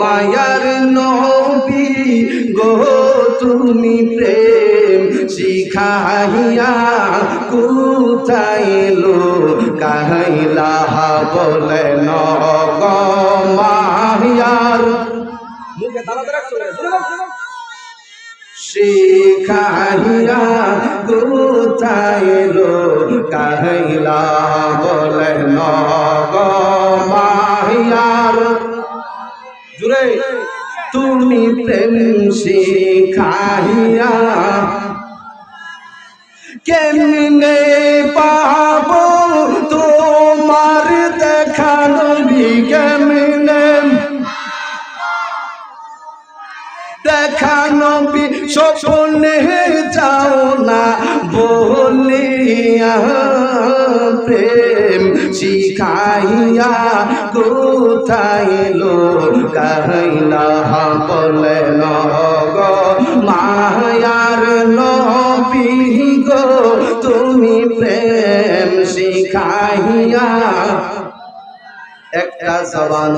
মায়ার নবী গো তুমি প্রেম শিখাইয়া কোথায় লুকাইলা বলেন গো মায়ার মুখে তালা রাখছো শিখাইয়া কোথায় লুকাইলা বলেন গো মায়ার জুড়ে তুমি প্রেম শিখাইয়া কেমনে পাবো তোমার দেখা নবী কেমনে দেখা নবী স্বপ্নে যাও না বলিয়া প্রেম শিখাইয়া কোথায় লুকাইলা বলেন গো মায়ার নবী গো তুমি প্রেম শিখাইয়া একটা জবান